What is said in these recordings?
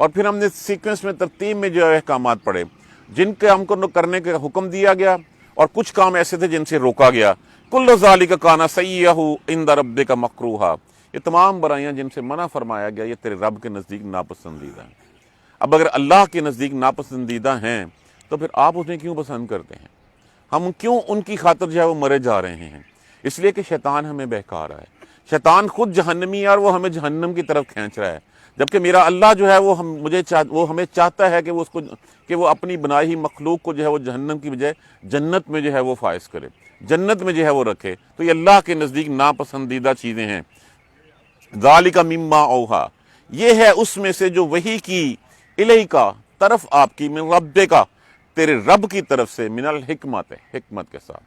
اور پھر ہم نے سیکوینس میں ترتیب میں جو احکامات پڑھے جن کے ہم کو کرنے کا حکم دیا گیا اور کچھ کام ایسے تھے جن سے روکا گیا. کل ذالک کان سیئہ عند ربک مکروہا، یہ تمام برائیاں جن سے منع فرمایا گیا یہ تیرے رب کے نزدیک ناپسندیدہ ہیں. اب اگر اللہ کے نزدیک ناپسندیدہ ہیں تو پھر آپ انہیں کیوں پسند کرتے ہیں؟ ہم کیوں ان کی خاطر جو ہے وہ مرے جا رہے ہیں؟ اس لیے کہ شیطان ہمیں بہکا رہا ہے. شیطان خود جہنمی ہے اور وہ ہمیں جہنم کی طرف کھینچ رہا ہے، جبکہ میرا اللہ جو ہے وہ ہمیں چاہتا ہے کہ وہ اپنی بنائی ہوئی مخلوق کو جو ہے وہ جہنم کی بجائے جنت میں جو ہے وہ فائز کرے، جنت میں جو ہے وہ رکھے. تو یہ اللہ کے نزدیک ناپسندیدہ چیزیں ہیں. ذالک مما اوحا، یہ ہے اس میں سے جو وحی کی الیکا طرف آپ کی، من ربکا تیرے رب کی طرف سے، من الحکمت حکمت کے ساتھ.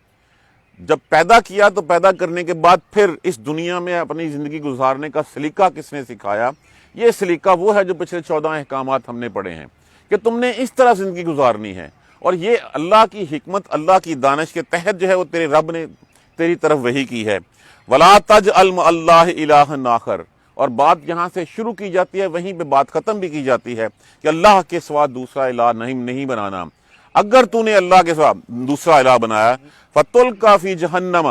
جب پیدا کیا تو پیدا کرنے کے بعد پھر اس دنیا میں اپنی زندگی گزارنے کا سلیقہ کس نے سکھایا؟ یہ سلیقہ وہ ہے جو پچھلے 14 احکامات ہم نے پڑھے ہیں کہ تم نے اس طرح زندگی گزارنی ہے. اور یہ اللہ کی حکمت، اللہ کی دانش کے تحت جو ہے وہ تیرے رب نے تیری طرف وحی کی ہے. وَلَا تَجْعَلْ مَعَ اللَّهِ إِلَٰهًا آخر، اور بات یہاں سے شروع کی جاتی ہے وہیں پہ بات ختم بھی کی جاتی ہے کہ اللہ کے سوا دوسرا الہ نہیں بنانا. اگر تو نے اللہ کے سوا دوسرا الہ بنایا فَتُلْقَىٰ فِي جَهَنَّمَ،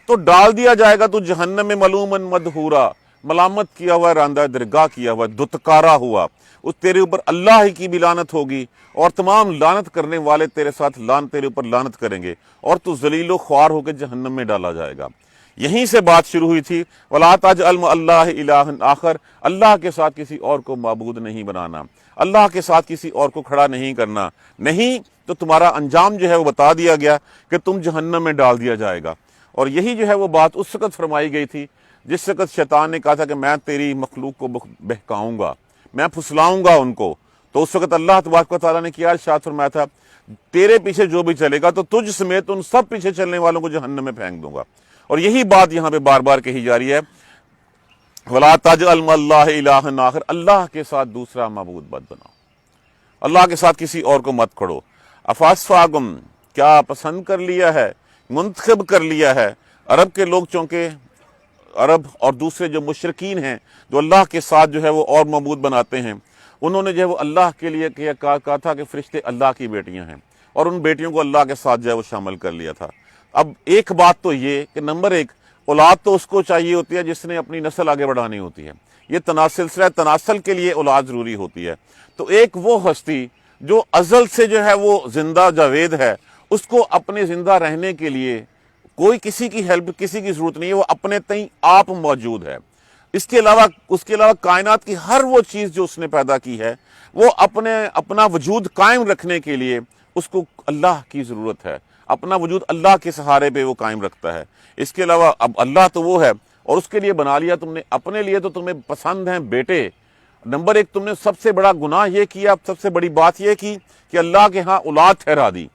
تو ڈال دیا جائے گا تو جہنم میں ملوماً مدحورا، ملامت کیا ہوا، راندہ درگاہ کیا ہوا، دتکارا ہوا. اس تیرے اوپر اللہ ہی کی بھی لعنت ہوگی اور تمام لعنت کرنے والے تیرے ساتھ تیرے اوپر لعنت کریں گے اور تو ذلیل و خوار ہو کے جہنم میں ڈالا جائے گا. یہیں سے بات شروع ہوئی تھی. وَلَا تَجْعَلْ مَعَ اللَّهِ إِلَٰهًا آخر، اللہ کے ساتھ کسی اور کو معبود نہیں بنانا، اللہ کے ساتھ کسی اور کو کھڑا نہیں کرنا. نہیں تو تمہارا انجام جو ہے وہ بتا دیا گیا کہ تم جہنم میں ڈال دیا جائے گا. اور یہی جو ہے وہ بات اس وقت فرمائی گئی تھی جس وقت شیطان نے کہا تھا کہ میں تیری مخلوق کو بہکاؤں گا، میں پھسلاؤں گا ان کو. تو اس وقت اللہ تبارک و تعالیٰ نے کیا ارشاد فرمایا تھا، تیرے پیچھے جو بھی چلے گا تو تجھ سمیت ان سب پیچھے چلنے والوں کو جہنم میں پھینک دوں گا. اور یہی بات یہاں پہ بار بار کہی جا رہی ہے، وَلَا تَجْعَلْ مَعَ اللَّهِ إِلَٰهًا آخر، اللہ کے ساتھ دوسرا معبود مت بناؤ، اللہ کے ساتھ کسی اور کو مت کھڑو. افاسفاکم، کیا پسند کر لیا ہے، منتخب کر لیا ہے عرب کے لوگ، چونکہ عرب اور دوسرے جو مشرکین ہیں جو اللہ کے ساتھ جو ہے وہ اور معبود بناتے ہیں، انہوں نے جو ہے وہ اللہ کے لیے کہا تھا کہ فرشتے اللہ کی بیٹیاں ہیں اور ان بیٹیوں کو اللہ کے ساتھ جو ہے وہ شامل کر لیا تھا. اب ایک بات تو یہ کہ نمبر ایک، اولاد تو اس کو چاہیے ہوتی ہے جس نے اپنی نسل آگے بڑھانی ہوتی ہے، یہ سلسلہ تناسل کے لیے اولاد ضروری ہوتی ہے. تو ایک وہ ہستی جو ازل سے جو ہے وہ زندہ جاوید ہے، اس کو اپنے زندہ رہنے کے لیے کوئی کسی کی ہیلپ، کسی کی ضرورت نہیں ہے، وہ اپنے تئیں آپ موجود ہے. اس کے علاوہ کائنات کی ہر وہ چیز جو اس نے پیدا کی ہے وہ اپنا وجود قائم رکھنے کے لیے اس کو اللہ کی ضرورت ہے، اپنا وجود اللہ کے سہارے پہ وہ قائم رکھتا ہے. اس کے علاوہ اب اللہ تو وہ ہے اور اس کے لیے بنا لیا تم نے اپنے لیے، تو تمہیں پسند ہیں بیٹے. نمبر ایک، تم نے سب سے بڑا گناہ یہ کیا، سب سے بڑی بات یہ کی کہ اللہ کے ہاں اولاد ٹھہرا دی.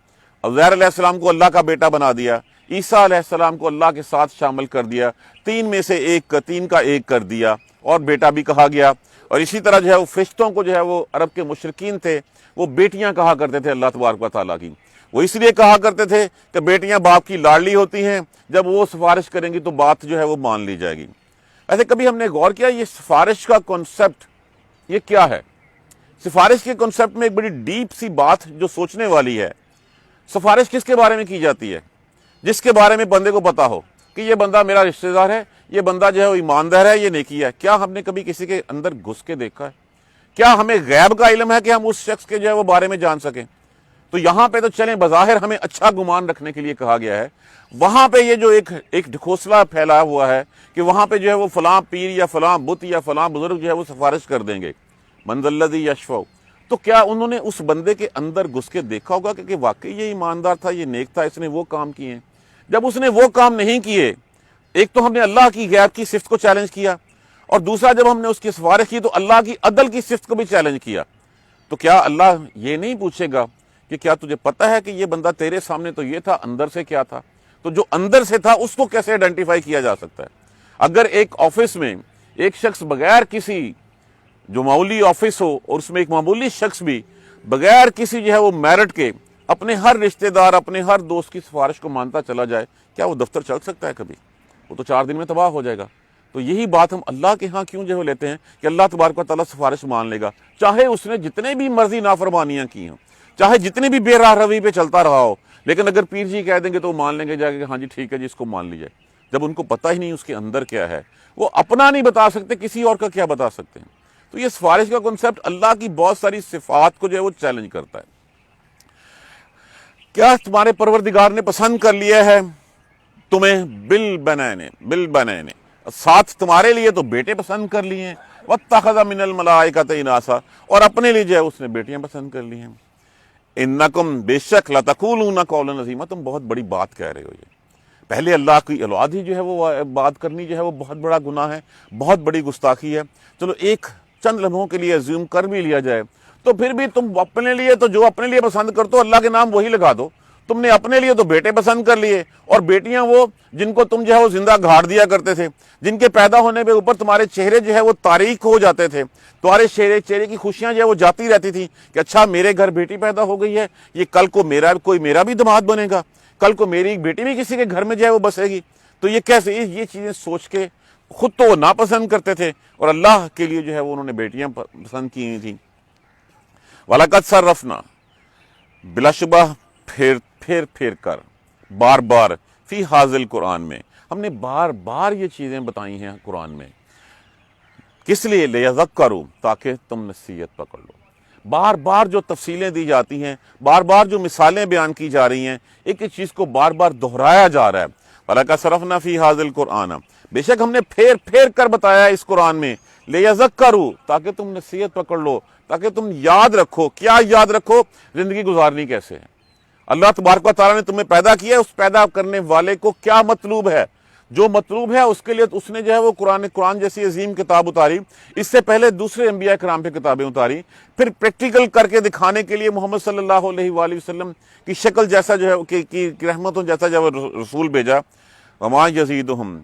عزیر علیہ السلام کو اللہ کا بیٹا بنا دیا، عیسیٰ علیہ السلام کو اللہ کے ساتھ شامل کر دیا، تین کا ایک کر دیا اور بیٹا بھی کہا گیا. اور اسی طرح جو ہے وہ فرشتوں کو جو ہے وہ عرب کے مشرکین تھے وہ بیٹیاں کہا کرتے تھے اللہ تبارک و تعالیٰ کی. وہ اس لیے کہا کرتے تھے کہ بیٹیاں باپ کی لاڈلی ہوتی ہیں، جب وہ سفارش کریں گی تو بات جو ہے وہ مان لی جائے گی. ایسے کبھی ہم نے غور کیا یہ سفارش کا کنسپٹ یہ کیا ہے؟ سفارش کے کنسپٹ میں ایک بڑی ڈیپ سی بات جو سوچنے والی ہے. سفارش کس کے بارے میں کی جاتی ہے؟ جس کے بارے میں بندے کو پتا ہو کہ یہ بندہ میرا رشتہ دار ہے، یہ بندہ جو ہے وہ ایماندار ہے، یہ نیکی ہے. کیا ہم نے کبھی کسی کے اندر گھس کے دیکھا ہے؟ کیا ہمیں غیب کا علم ہے کہ ہم اس شخص کے جو ہے وہ بارے میں جان سکیں؟ تو یہاں پہ تو چلیں بظاہر ہمیں اچھا گمان رکھنے کے لیے کہا گیا ہے، وہاں پہ یہ جو ایک ڈھکوسلا پھیلایا ہوا ہے کہ وہاں پہ جو ہے وہ فلاں پیر یا فلاں بت یا فلاں بزرگ جو ہے وہ سفارش کر دیں گے، من ذا الذی یشفع. تو کیا انہوں نے اس بندے کے اندر گھس کے دیکھا ہوگا کہ واقعی یہ ایماندار تھا، یہ نیک تھا، اس نے وہ کام کیے ہیں؟ جب اس نے وہ کام نہیں کیے، ایک تو ہم نے اللہ کی غیب کی صفت کو چیلنج کیا، اور دوسرا جب ہم نے اس کی سفارش کی تو اللہ کی عدل کی صفت کو بھی چیلنج کیا. تو کیا اللہ یہ نہیں پوچھے گا کہ کیا تجھے پتہ ہے کہ یہ بندہ تیرے سامنے تو یہ تھا، اندر سے کیا تھا؟ تو جو اندر سے تھا اس کو کیسے آئیڈینٹیفائی کیا جا سکتا ہے؟ اگر ایک آفس میں ایک شخص بغیر کسی جو معمولی آفس ہو اور اس میں ایک معمولی شخص بھی بغیر کسی جو ہے وہ میرٹ کے اپنے ہر رشتہ دار، اپنے ہر دوست کی سفارش کو مانتا چلا جائے، کیا وہ دفتر چل سکتا ہے کبھی؟ وہ تو 4 دن میں تباہ ہو جائے گا. تو یہی بات ہم اللہ کے ہاں کیوں جو ہے لیتے ہیں کہ اللہ تبارک و تعالیٰ سفارش مان لے گا، چاہے اس نے جتنے بھی مرضی نافرمانیاں کی ہوں، چاہے جتنے بھی بے راہ روی پہ چلتا رہا ہو، لیکن اگر پیر جی کہہ دیں گے تو وہ مان لیں گے جا کے کہ ہاں جی ٹھیک ہے جی اس کو مان لیجیے، جب ان کو پتہ ہی نہیں اس کے اندر کیا ہے، وہ اپنا نہیں بتا سکتے، کسی اور کا کیا بتا سکتے ہیں۔ تو یہ سفارش کا کنسپٹ اللہ کی بہت ساری صفات کو جو ہے وہ چیلنج کرتا ہے۔ کیا تمہارے پروردگار نے پسند کر لیا ہے تمہیں بالبنین، ساتھ تمہارے لیے تو بیٹے پسند کر لیے ہیں، وَاتَّخَذَ مِنَ الْمَلَائِكَةِ إِنَاثًا، اور اپنے لیے جو ہے اس نے بیٹیاں پسند کر لی ہیں۔ اِنَّكُمْ بے شک لَتَقُولُونَ قَوْلًا عَظِيمًا، تم بہت بڑی بات کہہ رہے ہو۔ یہ پہلے اللہ کی اولاد ہی جو ہے وہ بات کرنی جو ہے وہ بہت بڑا گناہ ہے، بہت بڑی گستاخی ہے۔ چلو ایک چند لمحوں کے لیے زوم کر بھی لیا جائے تو پھر بھی تم اپنے لیے تو جو اپنے لیے پسند کرتے ہو اللہ کے نام وہی لگا دو۔ تم نے اپنے لیے تو بیٹے پسند کر لیے، اور بیٹیاں وہ جن کو تم جو ہے وہ زندہ گھاڑ دیا کرتے تھے، جن کے پیدا ہونے پہ اوپر تمہارے چہرے جو ہے وہ تاریک ہو جاتے تھے، تمہارے چہرے کی خوشیاں جو ہے وہ جاتی رہتی تھیں کہ اچھا میرے گھر بیٹی پیدا ہو گئی ہے، یہ کل کو میرا بھی داماد بنے گا، کل کو میری بیٹی بھی کسی کے گھر میں جو ہے وہ بسے گی۔ تو یہ کیسے، یہ چیزیں سوچ کے خود تو وہ ناپسند کرتے تھے اور اللہ کے لیے جو ہے وہ انہوں نے بیٹیاں پسند کی ہوئی تھیں۔ وَلَقَدْ صَرَّفْنَا، بلا شبہ پھیر کر، بار بار، فی حاضل قرآن میں، ہم نے بار بار یہ چیزیں بتائی ہیں قرآن میں، کس لیے؟ لِيَذَكَّرُوا، تاکہ تم نصیحت پکڑ لو۔ بار بار جو تفصیلیں دی جاتی ہیں، بار بار جو مثالیں بیان کی جا رہی ہیں، ایک ایک چیز کو بار بار دہرایا جا رہا ہے۔ وَلَقَدْ صَرَّفْنَا فِي هَذَا الْقُرْآنَ، بے شک ہم نے پھیر کر بتایا ہے اس قرآن میں، لِيَذَكَّرُوا، تاکہ تم نصیحت پکڑ لو، تاکہ تم یاد رکھو۔ کیا یاد رکھو؟ زندگی گزارنی کیسے ہے، اللہ تبارک و تعالیٰ نے تمہیں پیدا کیا ہے، اس پیدا کرنے والے کو کیا مطلوب ہے، جو مطلوب ہے اس کے لیے اس نے جو ہے وہ قرآن جیسی عظیم کتاب اتاری، اس سے پہلے دوسرے انبیاء کرام پہ کتابیں اتاری، پھر پریکٹیکل کر کے دکھانے کے لیے محمد صلی اللہ علیہ وآلہ وسلم کی شکل جیسا جو ہے کی رحمتوں جیسا جو ہے رسول بھیجا۔ وما یزیدہم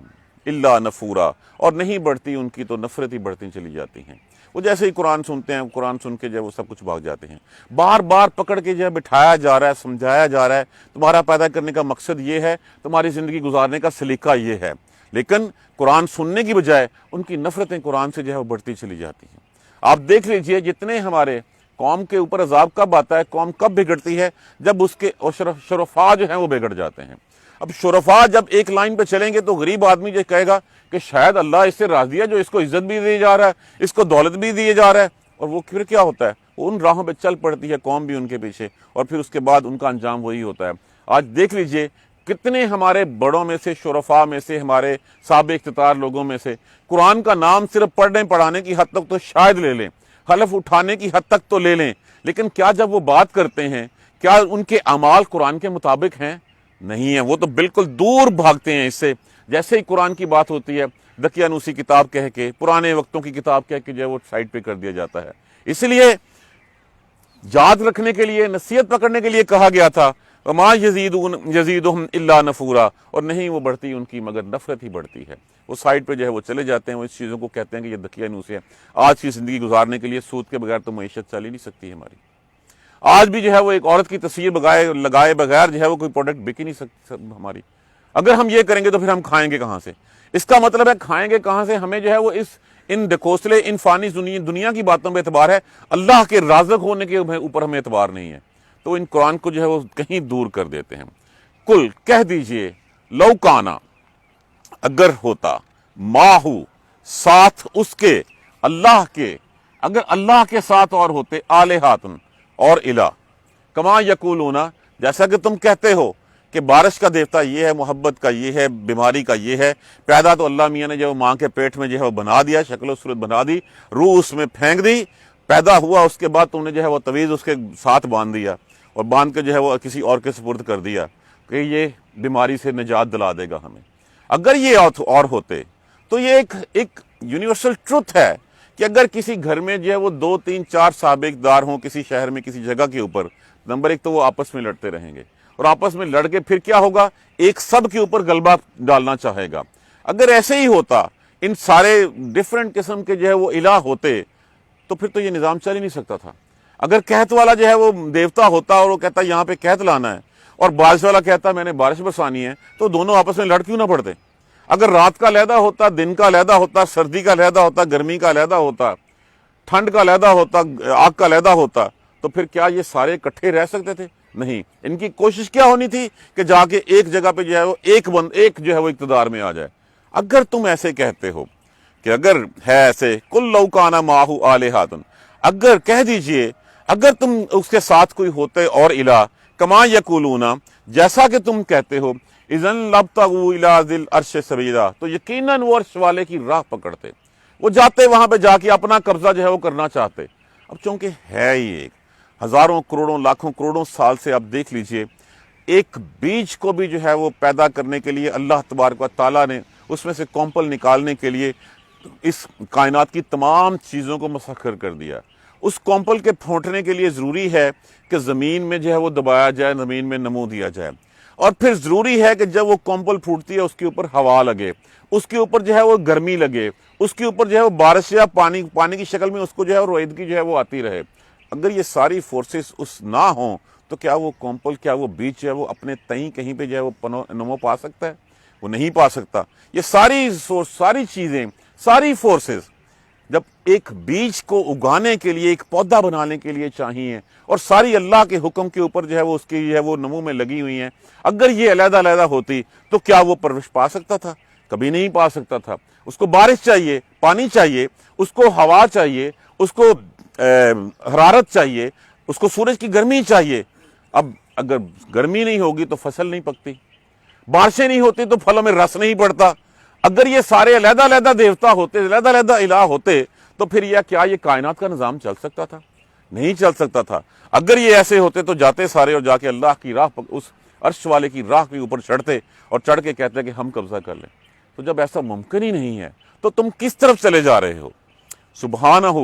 الا نفورا، اور نہیں بڑھتی ان کی تو نفرت ہی بڑھتی چلی جاتی ہیں۔ وہ جیسے ہی قرآن سنتے ہیں، قرآن سن کے جو ہے وہ سب کچھ بھاگ جاتے ہیں۔ بار بار پکڑ کے جو ہے بٹھایا جا رہا ہے، سمجھایا جا رہا ہے، تمہارا پیدا کرنے کا مقصد یہ ہے، تمہاری زندگی گزارنے کا سلیقہ یہ ہے، لیکن قرآن سننے کی بجائے ان کی نفرتیں قرآن سے جو ہے وہ بڑھتی چلی جاتی ہیں۔ آپ دیکھ لیجئے جتنے ہمارے قوم کے اوپر عذاب کب آتا ہے، قوم کب بگڑتی ہے، جب اس کے شرفاء جو ہیں وہ بگڑ جاتے ہیں۔ اب شرفاء جب ایک لائن پہ چلیں گے تو غریب آدمی جو کہے گا کہ شاید اللہ اس سے راضی ہے، جو اس کو عزت بھی دی جا رہا ہے، اس کو دولت بھی دیے جا رہا ہے، اور وہ پھر کیا ہوتا ہے، وہ ان راہوں پہ چل پڑتی ہے قوم بھی ان کے پیچھے، اور پھر اس کے بعد ان کا انجام وہی ہوتا ہے۔ آج دیکھ لیجئے کتنے ہمارے بڑوں میں سے، شرفاء میں سے، ہمارے صاحب اقتدار لوگوں میں سے قرآن کا نام صرف پڑھنے پڑھانے کی حد تک تو شاید لے لیں، حلف اٹھانے کی حد تک تو لے لیں، لیکن کیا جب وہ بات کرتے ہیں کیا ان کے اعمال قرآن کے مطابق ہیں؟ نہیں ہے، وہ تو بالکل دور بھاگتے ہیں اس سے۔ جیسے ہی قرآن کی بات ہوتی ہے، دقیانوسی کتاب کہہ کے، پرانے وقتوں کی کتاب کہہ کے جو ہے وہ سائڈ پہ کر دیا جاتا ہے۔ اس لیے یاد رکھنے کے لیے، نصیحت پکڑنے کے لیے کہا گیا تھا، وما یزیدہم الا نفورا، اور نہیں وہ بڑھتی ان کی مگر نفرت ہی بڑھتی ہے۔ وہ سائڈ پہ جو ہے وہ چلے جاتے ہیں، وہ اس چیزوں کو کہتے ہیں کہ یہ دقیانوسی ہے۔ آج کی زندگی گزارنے کے لیے سود کے بغیر تو معیشت چل ہی نہیں سکتی ہماری۔ آج بھی جو ہے وہ ایک عورت کی تصویر لگائے بغیر جو ہے وہ کوئی پروڈکٹ بک ہی نہیں سکتی ہماری۔ اگر ہم یہ کریں گے تو پھر ہم کھائیں گے کہاں سے؟ اس کا مطلب ہے کھائیں گے کہاں سے؟ ہمیں جو ہے وہ ان ڈکوسلے، ان فانی دنیا کی باتوں پہ اعتبار ہے، اللہ کے رازق ہونے کے اوپر ہمیں اعتبار نہیں ہے۔ تو ان قرآن کو جو ہے وہ کہیں دور کر دیتے ہیں۔ کل کہہ دیجئے، لو کانا، اگر ہوتا، ماہو، ساتھ اس کے، اللہ کے، اگر اللہ کے ساتھ اور ہوتے، آلہاتن، اور الہ، کما یقولون، جیسا کہ تم کہتے ہو کہ بارش کا دیوتا یہ ہے، محبت کا یہ ہے، بیماری کا یہ ہے، پیدا تو اللہ میاں نے جو ماں کے پیٹ میں جو ہے وہ بنا دیا، شکل و صورت بنا دی، روح اس میں پھینک دی، پیدا ہوا، اس کے بعد تم نے جو ہے وہ تویز اس کے ساتھ باندھ دیا، اور باندھ کے جو ہے وہ کسی اور کے سپرد کر دیا کہ یہ بیماری سے نجات دلا دے گا ہمیں۔ اگر یہ اور ہوتے تو یہ ایک یونیورسل ٹروتھ ہے کہ اگر کسی گھر میں جو ہے وہ 2 3 4 صاحب اقتدار ہوں کسی شہر میں، کسی جگہ کے اوپر، نمبر 1 تو وہ آپس میں لڑتے رہیں گے، اور آپس میں لڑ کے پھر کیا ہوگا، ایک سب کے اوپر غلبہ ڈالنا چاہے گا۔ اگر ایسے ہی ہوتا، ان سارے ڈیفرنٹ قسم کے جو ہے وہ الہ ہوتے، تو پھر تو یہ نظام چل ہی نہیں سکتا تھا۔ اگر قحط والا جو ہے وہ دیوتا ہوتا اور وہ کہتا یہاں پہ قحط لانا ہے، اور بارش والا کہتا میں نے بارش برسانی ہے، تو دونوں آپس میں لڑ کیوں نہ پڑتے؟ اگر رات کا علیحدہ ہوتا، دن کا علیحدہ ہوتا، سردی کا علیحدہ ہوتا، گرمی کا علیحدہ ہوتا، ٹھنڈ کا علیحدہ ہوتا، آگ کا علیحدہ ہوتا، تو پھر کیا یہ سارے اکٹھے رہ سکتے تھے؟ نہیں۔ ان کی کوشش کیا ہونی تھی کہ جا کے ایک جگہ پہ جو ہے وہ ایک جو ہے وہ اقتدار میں آ جائے۔ اگر تم ایسے کہتے ہو کہ اگر ہے ایسے کل لو کان معہ آلہۃ، اگر کہہ دیجئے اگر تم اس کے ساتھ کوئی ہوتے اور الہ، کما یقولون، جیسا کہ تم کہتے ہو، اذن لابتغوا الی ذی العرش سبیلا، تو یقیناً وہ عرش والے کی راہ پکڑتے، وہ جاتے وہاں پہ جا کے اپنا قبضہ جو ہے وہ کرنا چاہتے۔ اب چونکہ ہے ہی ایک، ہزاروں کروڑوں لاکھوں کروڑوں سال سے آپ دیکھ لیجئے، ایک بیج کو بھی جو ہے وہ پیدا کرنے کے لیے اللہ تبارک و تعالیٰ نے اس میں سے کومپل نکالنے کے لیے اس کائنات کی تمام چیزوں کو مسخر کر دیا۔ اس کومپل کے پھونٹنے کے لیے ضروری ہے کہ زمین میں جو ہے وہ دبایا جائے، زمین میں نمو دیا جائے، اور پھر ضروری ہے کہ جب وہ کومپل پھوٹتی ہے اس کے اوپر ہوا لگے، اس کے اوپر جو ہے وہ گرمی لگے، اس کے اوپر جو ہے وہ بارش یا پانی کی شکل میں اس کو جو ہے رویدگی جو ہے وہ آتی رہے۔ اگر یہ ساری فورسز اس نہ ہوں تو کیا وہ کومپل، کیا وہ بیج جو ہے وہ اپنے تئیں کہیں پہ جو ہے وہ نمو پا سکتا ہے؟ وہ نہیں پا سکتا۔ یہ ساری چیزیں، ساری فورسز جب ایک بیج کو اگانے کے لیے، ایک پودا بنانے کے لیے چاہیے، اور ساری اللہ کے حکم کے اوپر جو ہے وہ اس کی جو ہے وہ نمو میں لگی ہوئی ہیں، اگر یہ علیحدہ علیحدہ ہوتی تو کیا وہ پرورش پا سکتا تھا؟ کبھی نہیں پا سکتا تھا۔ اس کو بارش چاہیے، پانی چاہیے، اس کو ہوا چاہیے، اس کو حرارت چاہیے، اس کو سورج کی گرمی چاہیے۔ اب اگر گرمی نہیں ہوگی تو فصل نہیں پکتی، بارشیں نہیں ہوتی تو پھلوں میں رس نہیں پڑتا۔ اگر یہ سارے علیحدہ علیحدہ دیوتا ہوتے، علیحدہ علیحدہ الہ ہوتے، تو پھر کیا یہ کائنات کا نظام چل سکتا تھا؟ نہیں چل سکتا تھا۔ اگر یہ ایسے ہوتے تو جاتے سارے اور جا کے اللہ کی راہ، اس عرش والے کی راہ کے اوپر چڑھتے اور چڑھ کے کہتے کہ ہم قبضہ کر لیں۔ تو جب ایسا ممکن ہی نہیں ہے تو تم کس طرف چلے جا رہے ہو؟ سبحانہ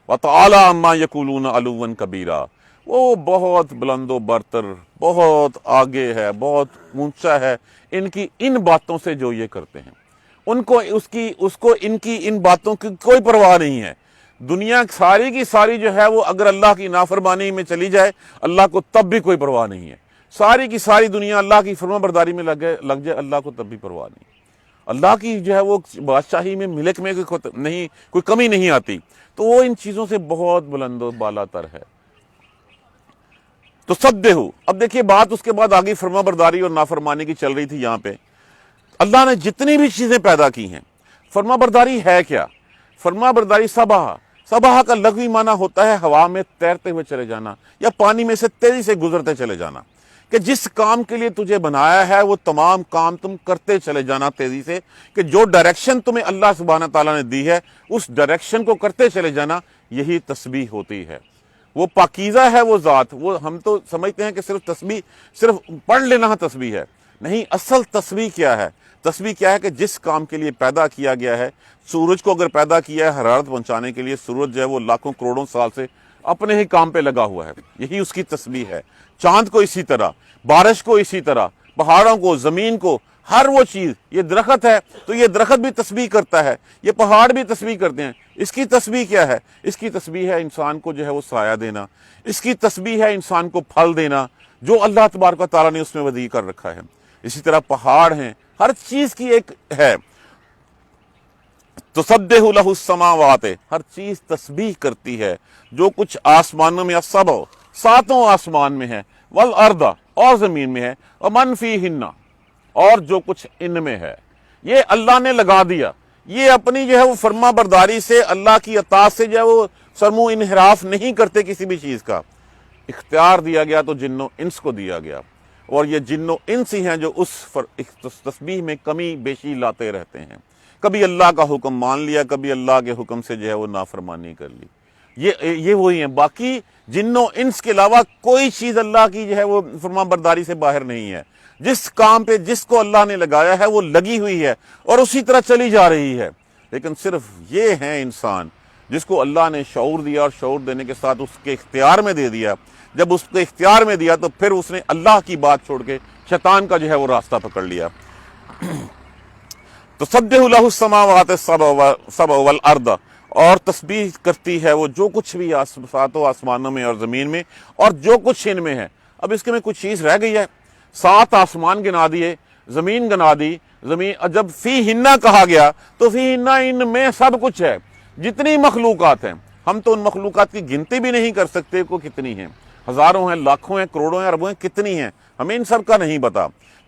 وتعالی عما یقولون علوا کبیرا، وہ بہت بلند و برتر، بہت آگے ہے، بہت اونچا ہے ان کی ان باتوں سے جو یہ کرتے ہیں۔ ان کو ان کی ان باتوں کی کوئی پرواہ نہیں ہے۔ دنیا ساری کی ساری جو ہے وہ اگر اللہ کی نافرمانی میں چلی جائے، اللہ کو تب بھی کوئی پرواہ نہیں ہے۔ ساری کی ساری دنیا اللہ کی فرما برداری میں لگ جائے، اللہ کو تب بھی پرواہ نہیں۔ اللہ کی جو ہے وہ بادشاہی میں، ملک میں کوئی کمی نہیں آتی، تو وہ ان چیزوں سے بہت بلند و بالا تر ہے۔ تو صدہو، اب دیکھیے بات اس کے بعد آگے فرما برداری اور نافرمانی کی چل رہی تھی۔ یہاں پہ اللہ نے جتنی بھی چیزیں پیدا کی ہیں، فرما برداری ہے کیا؟ فرما برداری سباہ کا لغوی معنی ہوتا ہے ہوا میں تیرتے ہوئے چلے جانا، یا پانی میں سے تیزی سے گزرتے چلے جانا، کہ جس کام کے لیے تجھے بنایا ہے وہ تمام کام تم کرتے چلے جانا تیزی سے، کہ جو ڈائریکشن تمہیں اللہ سبحانہ تعالیٰ نے دی ہے اس ڈائریکشن کو کرتے چلے جانا، یہی تسبیح ہوتی ہے۔ وہ پاکیزہ ہے وہ ذات۔ وہ ہم تو سمجھتے ہیں کہ صرف پڑھ لینا تسبیح ہے، نہیں، اصل تسبیح کیا ہے؟ تسبیح کیا ہے کہ جس کام کے لیے پیدا کیا گیا ہے، سورج کو اگر پیدا کیا ہے حرارت پہنچانے کے لیے، سورج جو ہے وہ لاکھوں کروڑوں سال سے اپنے ہی کام پہ لگا ہوا ہے، یہی اس کی تسبیح ہے۔ چاند کو اسی طرح، بارش کو اسی طرح، پہاڑوں کو، زمین کو، ہر وہ چیز، یہ درخت ہے تو یہ درخت بھی تسبیح کرتا ہے، یہ پہاڑ بھی تسبیح کرتے ہیں۔ اس کی تسبیح کیا ہے؟ اس کی تسبیح ہے انسان کو جو ہے وہ سایہ دینا، اس کی تسبیح ہے انسان کو پھل دینا جو اللہ تبارک و تعالیٰ نے اس میں ودیع کر رکھا ہے۔ اسی طرح پہاڑ ہیں، ہر چیز کی ایک ہے۔ تسبح لہ السماوات، ہر چیز تسبیح کرتی ہے، جو کچھ آسمانوں میں، السبع، ساتوں آسمان میں ہے، والارض، اور زمین میں ہے، ومن فیہن، اور جو کچھ ان میں ہے، یہ اللہ نے لگا دیا۔ یہ اپنی جو ہے وہ فرما برداری سے، اللہ کی اطاعت سے جو ہے وہ سرمو انحراف نہیں کرتے کسی بھی چیز کا۔ اختیار دیا گیا تو جن و انس کو دیا گیا، اور یہ جن و انس ہی ہیں جو اس تسبیح میں کمی بیشی لاتے رہتے ہیں۔ کبھی اللہ کا حکم مان لیا، کبھی اللہ کے حکم سے جو ہے وہ نافرمانی کر لی، یہ وہی ہیں۔ باقی جن و انس کے علاوہ کوئی چیز اللہ کی جو ہے وہ فرما برداری سے باہر نہیں ہے۔ جس کام پہ جس کو اللہ نے لگایا ہے وہ لگی ہوئی ہے اور اسی طرح چلی جا رہی ہے۔ لیکن صرف یہ ہے انسان جس کو اللہ نے شعور دیا، اور شعور دینے کے ساتھ اس کے اختیار میں دے دیا۔ جب اس کے اختیار میں دیا تو پھر اس نے اللہ کی بات چھوڑ کے شیطان کا جو ہے وہ راستہ پکڑ لیا۔ تسبح لہ السماوات السبع والارض، اور تسبیح کرتی ہے وہ جو کچھ بھی ساتوں آسمانوں میں اور زمین میں، اور جو کچھ ان میں ہے۔ اب اس کے میں کچھ چیز رہ گئی ہے؟ 7 آسمان گنا دیے، زمین گنا دی، زمین جب فی ہنہ کہا گیا تو فی ہنہ ان میں سب کچھ ہے، جتنی مخلوقات ہیں ہم تو ان مخلوقات کی گنتی بھی نہیں کر سکتے کو کتنی ہیں، ہزاروں ہیں، لاکھوں ہیں، کروڑوں ہیں، اربوں ہیں، کتنی ہیں ہمیں ان سب کا نہیں پتا،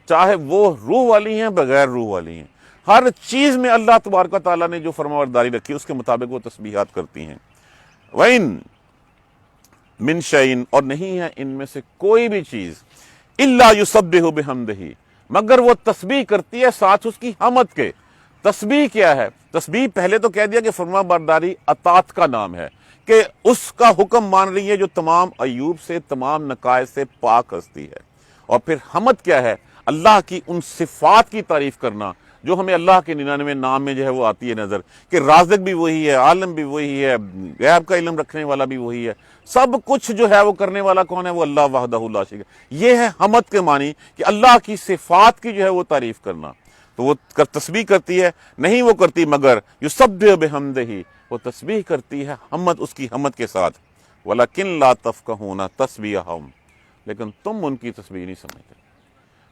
چاہے وہ روح والی ہیں بغیر روح والی ہیں، ہر چیز میں اللہ تبارک و تعالیٰ نے جو فرمانبرداری رکھی اس کے مطابق وہ تسبیحات کرتی ہیں۔ وَإِن من شَيْءٍ، اور نہیں ہے ان میں سے کوئی بھی چیز، إِلَّا يُسَبِّحُ بِحَمْدِهِ، مگر وہ تسبیح کرتی ہے ساتھ اس کی حمد کے۔ تسبیح کیا ہے؟ تسبیح پہلے تو کہہ دیا کہ فرما برداری اطاعت کا نام ہے، کہ اس کا حکم مان رہی ہے جو تمام عیوب سے، تمام نقائص سے پاک ہستی ہے۔ اور پھر حمد کیا ہے؟ اللہ کی ان صفات کی تعریف کرنا جو ہمیں اللہ کے 99 نام میں جو ہے وہ آتی ہے نظر، کہ رازق بھی وہی ہے، عالم بھی وہی ہے، غیب کا علم رکھنے والا بھی وہی ہے، سب کچھ جو ہے وہ کرنے والا کون ہے؟ وہ اللہ وحدہ لا شریک ہے۔ یہ ہے حمد کے معنی، کہ اللہ کی صفات کی جو ہے وہ تعریف کرنا۔ تو وہ تسبیح کرتی ہے، نہیں وہ کرتی مگر یسبح بحمدہ، وہ تسبیح کرتی ہے حمد، اس کی حمد کے ساتھ۔ وَلَكِن لَا تَفْقَهُونَ تَسْبِيحَهُمْ، لیکن تم ان کی تسبیح نہیں سمجھتے۔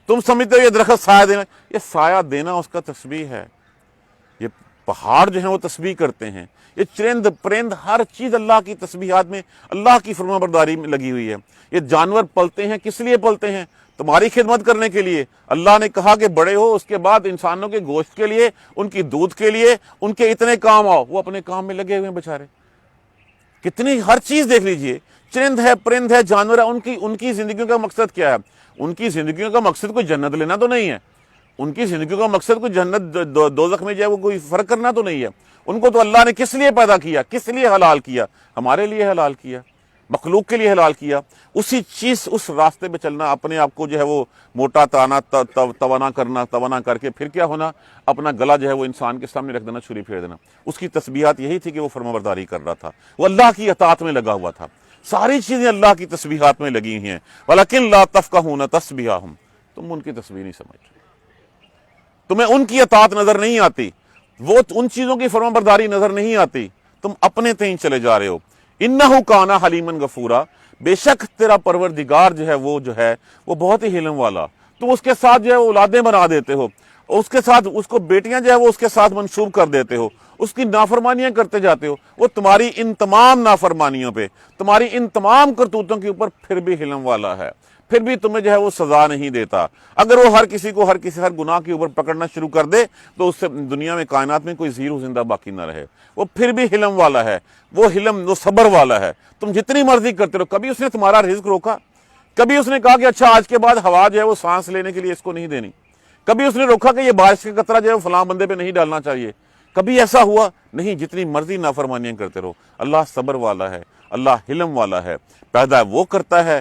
تم سمجھتے ہو یہ درخت سایہ دینا، یہ سایہ دینا اس کا تسبیح ہے۔ یہ پہاڑ جو ہیں وہ تسبیح کرتے ہیں، یہ چرند پرند ہر چیز اللہ کی تسبیحات میں، اللہ کی فرمانبرداری میں لگی ہوئی ہے۔ یہ جانور پلتے ہیں، کس لیے پلتے ہیں؟ تمہاری خدمت کرنے کے لیے۔ اللہ نے کہا کہ بڑے ہو، اس کے بعد انسانوں کے گوشت کے لیے، ان کی دودھ کے لیے، ان کے اتنے کام آؤ، وہ اپنے کام میں لگے ہوئے ہیں بیچارے۔ کتنی ہر چیز دیکھ لیجئے، چرند ہے، پرند ہے، جانور ہے، ان کی زندگیوں کا مقصد کیا ہے؟ ان کی زندگیوں کا مقصد کوئی جنت لینا تو نہیں ہے، ان کی زندگیوں کا مقصد کوئی جنت دوزخ میں جائے وہ کوئی فرق کرنا تو نہیں ہے۔ ان کو تو اللہ نے کس لیے پیدا کیا، کس لیے حلال کیا؟ ہمارے لیے حلال کیا، مخلوق کے لیے حلال کیا۔ اسی چیز، اس راستے پہ چلنا، اپنے آپ کو جو ہے وہ موٹا تانا، توانا کر کے پھر کیا ہونا؟ اپنا گلا جو ہے وہ انسان کے سامنے رکھ دینا، چھری پھیر دینا۔ اس کی تسبیحات یہی تھی کہ وہ فرمانبرداری کر رہا تھا، وہ اللہ کی اطاعت میں لگا ہوا تھا، ساری چیزیں اللہ کی تسبیحات میں لگی ہوئی ہیں۔ وَلَكِن لَا تَفْقَهُونَ تَسْبِيحَهُمْ، تم ان کی تسبیح نہیں سمجھتے، تمہیں ان کی اطاعت نظر نہیں آتی، وہ ان چیزوں کی فرمانبرداری نظر نہیں آتی، تم اپنے تئیں چلے جا رہے ہو۔ اِنَّهُ كَانَ حَلِيمًا غَفُورًا، بے شک تیرا پروردگار جو ہے وہ بہت ہی حلم والا۔ تم اس کے ساتھ جو ہے وہ اولادیں بنا دیتے ہو، اس کے ساتھ اس کو بیٹیاں جو ہے وہ اس کے ساتھ منسوب کر دیتے ہو، اس کی نافرمانیاں کرتے جاتے ہو، وہ تمہاری ان تمام نافرمانیوں پہ، تمہاری ان تمام کرتوتوں کے اوپر پھر بھی حلم والا ہے، پھر بھی تمہیں جو ہے وہ سزا نہیں دیتا۔ اگر وہ ہر کسی کو ہر گناہ کے اوپر پکڑنا شروع کر دے تو اس سے دنیا میں، کائنات میں کوئی زیرو زندہ باقی نہ رہے۔ وہ پھر بھی حلم والا ہے، وہ صبر والا ہے۔ تم جتنی مرضی کرتے رہو، کبھی اس نے تمہارا رزق روکا؟ کبھی اس نے کہا کہ اچھا آج کے بعد ہوا جو ہے وہ سانس لینے کے لیے اس کو نہیں دینی؟ کبھی اس نے روکا کہ یہ بارش کا قطرہ جو ہے فلاں بندے پہ نہیں ڈالنا چاہیے؟ کبھی ایسا ہوا؟ نہیں، جتنی مرضی نافرمانیاں کرتے رہو۔ اللہ صبر والا ہے، اللہ حلم والا ہے، پیدا وہ کرتا ہے،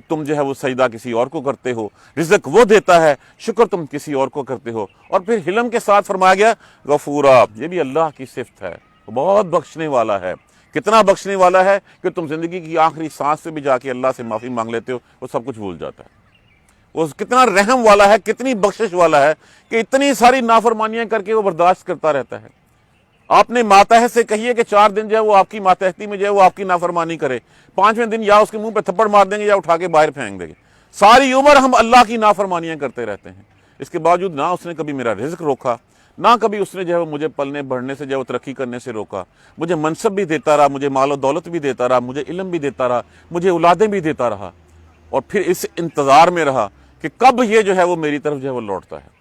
تم جو ہے وہ سجدہ کسی اور کو کرتے ہو، رزق وہ دیتا ہے، شکر تم کسی اور کو کرتے ہو۔ اور پھر حلم کے ساتھ فرمایا گیا غفورا، یہ بھی اللہ کی صفت ہے، وہ بہت بخشنے والا ہے۔ کتنا بخشنے والا ہے کہ تم زندگی کی آخری سانس سے بھی جا کے اللہ سے معافی مانگ لیتے ہو، وہ سب کچھ بھول جاتا ہے۔ وہ کتنا رحم والا ہے، کتنی بخشش والا ہے کہ اتنی ساری نافرمانیاں کر کے وہ برداشت کرتا رہتا ہے۔ آپ نے ماتحت سے کہیے کہ 4 دن جو ہے وہ آپ کی ماتحتی میں جو ہے وہ آپ کی نافرمانی کرے، 5ویں دن یا اس کے منہ پہ تھپڑ مار دیں گے یا اٹھا کے باہر پھینک دیں گے۔ ساری عمر ہم اللہ کی نافرمانیاں کرتے رہتے ہیں، اس کے باوجود نہ اس نے کبھی میرا رزق روکا، نہ کبھی اس نے جو ہے مجھے پلنے بڑھنے سے جو ہے وہ ترقی کرنے سے روکا، مجھے منصب بھی دیتا رہا، مجھے مال و دولت بھی دیتا رہا، مجھے علم بھی دیتا رہا، مجھے اولادیں بھی دیتا رہا، اور پھر اس انتظار میں رہا کہ کب یہ جو ہے وہ میری طرف جو ہے وہ لوٹتا ہے۔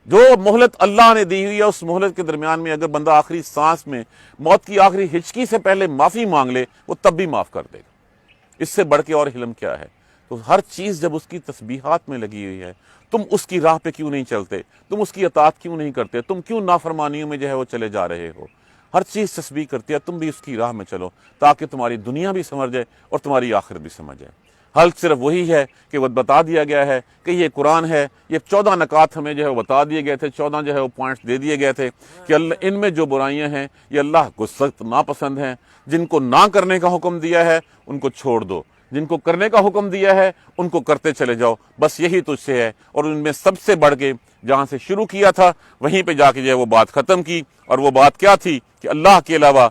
جو مہلت اللہ نے دی ہوئی ہے، اس مہلت کے درمیان میں اگر بندہ آخری سانس میں، موت کی آخری ہچکی سے پہلے معافی مانگ لے، وہ تب بھی معاف کر دے گا۔ اس سے بڑھ کے اور حلم کیا ہے؟ تو ہر چیز جب اس کی تسبیحات میں لگی ہوئی ہے، تم اس کی راہ پہ کیوں نہیں چلتے؟ تم اس کی اطاعت کیوں نہیں کرتے؟ تم کیوں نافرمانیوں میں جو ہے وہ چلے جا رہے ہو؟ ہر چیز تسبیح کرتی ہے، تم بھی اس کی راہ میں چلو تاکہ تمہاری دنیا بھی سمجھ جائے اور تمہاری آخرت بھی سمجھ جائے۔ حل صرف وہی ہے کہ وہ بتا دیا گیا ہے کہ یہ قرآن ہے، یہ 14 نکات ہمیں جو ہے وہ بتا دیے گئے تھے، 14 جو ہے وہ پوائنٹس دے دیے گئے تھے کہ ان میں جو برائیاں ہیں یہ اللہ کو سخت ناپسند ہیں۔ جن کو نہ کرنے کا حکم دیا ہے ان کو چھوڑ دو، جن کو کرنے کا حکم دیا ہے ان کو کرتے چلے جاؤ، بس یہی تجھ سے ہے۔ اور ان میں سب سے بڑھ کے جہاں سے شروع کیا تھا وہیں پہ جا کے جو ہے وہ بات ختم کی، اور وہ بات کیا تھی کہ اللہ کے علاوہ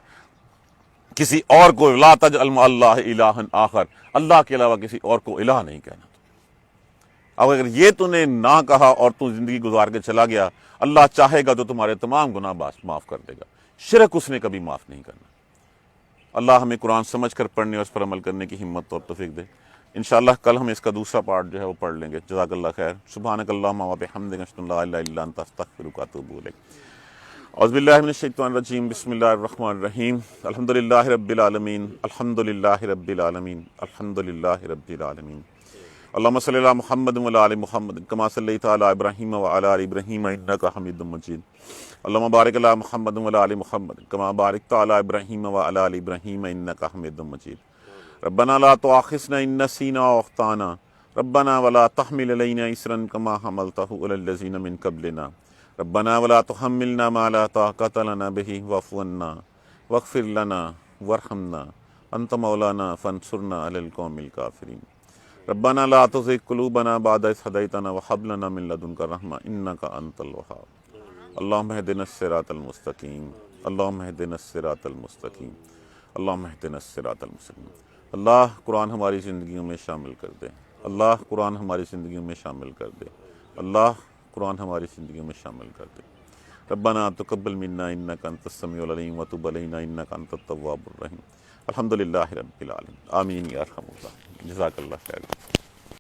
کسی اور کو، لا تجعل مع اللہ الہا آخر، اللہ کے علاوہ کسی اور کو الہ نہیں کہنا۔ اب اگر یہ تو نے نہ کہا اور تو زندگی گزار کے چلا گیا، اللہ چاہے گا تو تمہارے تمام گناہ معاف کر دے گا، شرک اس نے کبھی معاف نہیں کرنا۔ اللہ ہمیں قرآن سمجھ کر پڑھنے اور اس پر عمل کرنے کی ہمت اور توفیق دے۔ انشاءاللہ کل ہم اس کا دوسرا پارٹ جو ہے وہ پڑھ لیں گے۔ جزاک اللہ خیر۔ سبحانک اللہم و بحمدک، اشہد ان لا الہ الا انت، استغفرک و اتوب الیک۔ اعوذ باللہ من الشیطان الرجیم، بسم اللہ الرحمن الرحیم۔ الحمدللہ رب العالمین، الحمدللہ رب العالمین، الحمدللہ رب العالمین۔ اللہم صلی علی محمد وعلی آل محمد کما صلیت علی ابراہیم وعلی آل ابراہیم انک حمید مجید۔ اللہم بارک علی محمد وعلی آل محمد کما بارکت علی ابراہیم وعلی آل ابراہیم انک حمید مجید۔ ربنا لا تؤاخذنا ان نسینا او اخطانا ربنا ولا تحمل علینا اصرا کما حملتہ علی الذین من قبلنا ربنا ولا تحملنا ما لا طاقۃ لنا به واعف عنا واغفر لنا وارحمنا انت مولانا فانصرنا علی القوم الکافرین۔ ربنا لا تزغ قلوبنا بعد إذ هديتنا وهب لنا من لدنك رحمة إنك أنت الوهاب۔ اللهم اهدنا الصراط المستقيم، اللهم اهدنا الصراط المستقيم، اللهم اهدنا الصراط المستقيم۔ اللہ قرآن ہماری زندگیوں میں شامل کر دے، اللہ قرآن ہماری زندگیوں میں شامل کر دے، اللہ قرآن ہماری زندگیوں میں شامل کر دے۔ ربنا تقبل منا انك انت السميع العليم وتب علينا انك انت التواب الرحيم۔ الحمدللہ رب العالمین، آمین یا ارحم اللہ۔ جزاک اللہ خیر۔